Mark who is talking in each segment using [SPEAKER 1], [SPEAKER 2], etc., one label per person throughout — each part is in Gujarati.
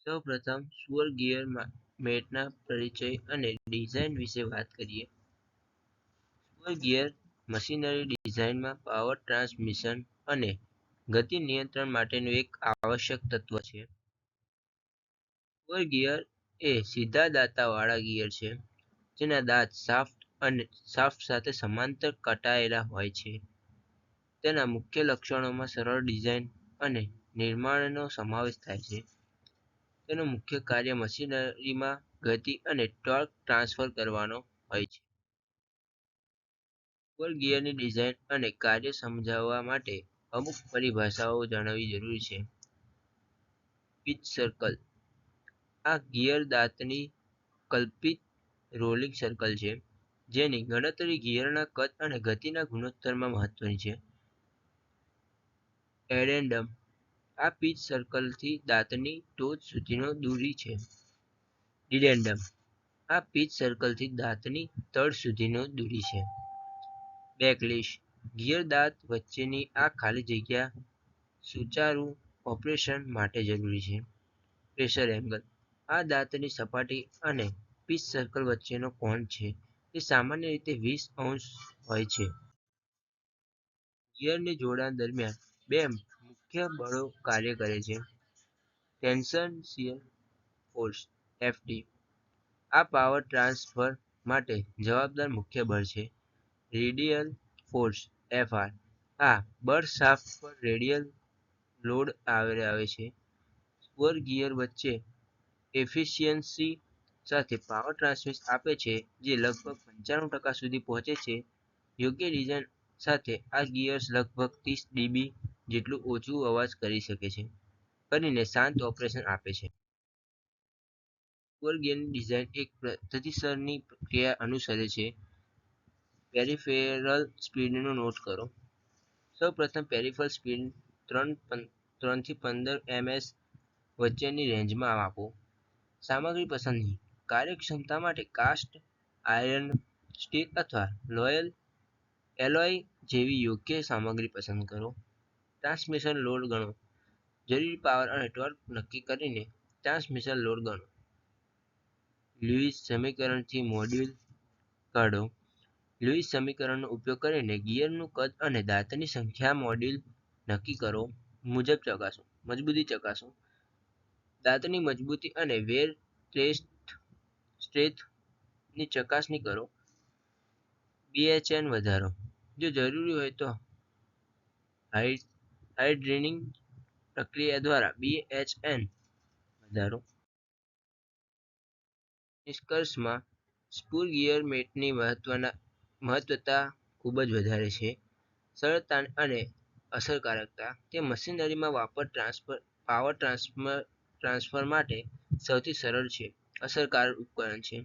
[SPEAKER 1] સૌપ્રથમ સ્વર ગિયર મેટના પરિચય અને ડિઝાઇન વિશે વાત કરીએ. સ્વર ગિયર મશીનરી ડિઝાઇનમાં પાવર ટ્રાન્સમિશન અને ગતિ નિયંત્રણ માટેનું એક આવશ્યક તત્વ છે. સ્વર ગિયર એ સીધા દાંતાવાળા ગિયર છે જેના દાંત શાફ્ટ સાથે સમાંતર કટાયેલા હોય છે. તેના મુખ્ય લક્ષણોમાં સરળ ડિઝાઇન અને નિર્માણનો સમાવેશ થાય છે. તેનું મુખ્ય કાર્ય મશીનરીમાં ગતિ અને ટોર્ક ટ્રાન્સફર કરવાનો હોય છે. સ્વર ગિયરની ડિઝાઇન અને કાર્ય સમજાવવા માટે અમુક પરિભાષાઓ જાણવી જરૂરી છે. પિચ સર્કલ: આ ગિયર દાંતની કલ્પિત રોલિંગ સર્કલ છે જેની ગણતરી ગિયરના કદ અને ગતિના ગુણોત્તરમાં મહત્વની છે. એડેન્ડમ: આ પિચ સર્કલથી દાંતની ટોચ સુધીનો દૂરી છે. ડિડેન્ડમ: આ પિચ સર્કલથી દાંતની તળ સુધીનો દૂરી છે. બેકલેશ: ગિયર દાંત વચ્ચેની આ ખાલી જગ્યા સુચારુ ઓપરેશન માટે જરૂરી છે. પ્રેશર એંગલ: આ દાંતની સપાટી અને પિચ સર્કલ વચ્ચેનો કોણ છે જે સામાન્ય રીતે 20° હોય છે. ગિયરની જોડાણ દરમિયાન બે મુખ્ય બળો કાર્ય કરે છે. ટેન્શન શીયર ફોર્સ (FT) આ પાવર ટ્રાન્સફર માટે જવાબદાર મુખ્ય બળ છે. રેડિયલ ફોર્સ (FR) આ બળ શાફ્ટ પર રેડિયલ લોડ આવે છે. સ્વર ગિયર વચ્ચે એફિસિયન્સી સાથે પાવર ટ્રાન્સમિશન આપે છે જે લગભગ 95% સુધી પહોંચે છે. યોગ્ય ડિઝાઇન સાથે આ ગિયર્સ લગભગ 30 dB જેટલું ઓછું અવાજ કરી શકે છે કરીને શાંત ઓપરેશન આપે છે. સ્વર ગિયરની ડિઝાઇન એક પદ્ધતિસરની પ્રક્રિયા અનુસરે છે. પેરિફેરલ સ્પીડને નોટ કરો. સૌપ્રથમ પેરિફેરલ સ્પીડ 3 થી 15 ms વચ્ચેની રેન્જમાં માપો. સામગ્રી પસંદગી: કાર્યક્ષમતા માટે કાસ્ટ આયર્ન, સ્ટીલ અથવા એલોય જેવી યોગ્ય સામગ્રી પસંદ કરો. ટ્રાન્સમિશન લોડ ગણો: જરૂરી પાવર અને ટોર્ક નક્કી કરીને ટ્રાન્સમિશન લોડ ગણો. લ્યુઇસ સમીકરણથી મોડ્યુલ કાઢો: લ્યુઇસ સમીકરણનો ઉપયોગ કરીને ગિયરનું કદ અને દાંતની સંખ્યા મોડ્યુલ નક્કી કરો મુજબ ચકાસો. મજબૂતી ચકાસો: દાંતની મજબૂતી અને વેર સ્ટ્રેન્થની ચકાસણી કરો. BHN વધારો: જો જરૂરી હોય તો હાઇડ્રેટિંગ પ્રક્રિયા દ્વારા BHN વધારો. નિષ્કર્ષમાં, સ્પુર ગિયર મેટની મહત્વતા ખૂબ જ વધારે છે. સરળતા અને અસરકારકતા: તે મશીનરીમાં પાવર ટ્રાન્સફર માટે સૌથી સરળ અને અસરકારક ઉપકરણ છે.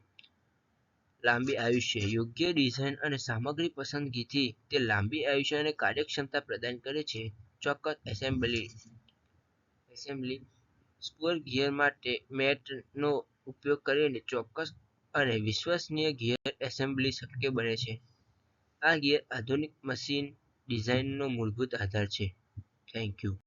[SPEAKER 1] લાંબી આયુષ્ય: યોગ્ય ડિઝાઇન અને સામગ્રી પસંદગીથી તે લાંબી આયુષ્ય અને કાર્યક્ષમતા પ્રદાન કરે છે. ચોક્કસ એસેમ્બલી: સ્પુર ગિયર મેટનો ઉપયોગ કરીને ચોક્કસ અને વિશ્વસનીય ગિયર એસેમ્બલી શક્ય બને છે. આ ગિયર આધુનિક મશીન ડિઝાઇનનો મૂળભૂત આધાર છે. Thank you.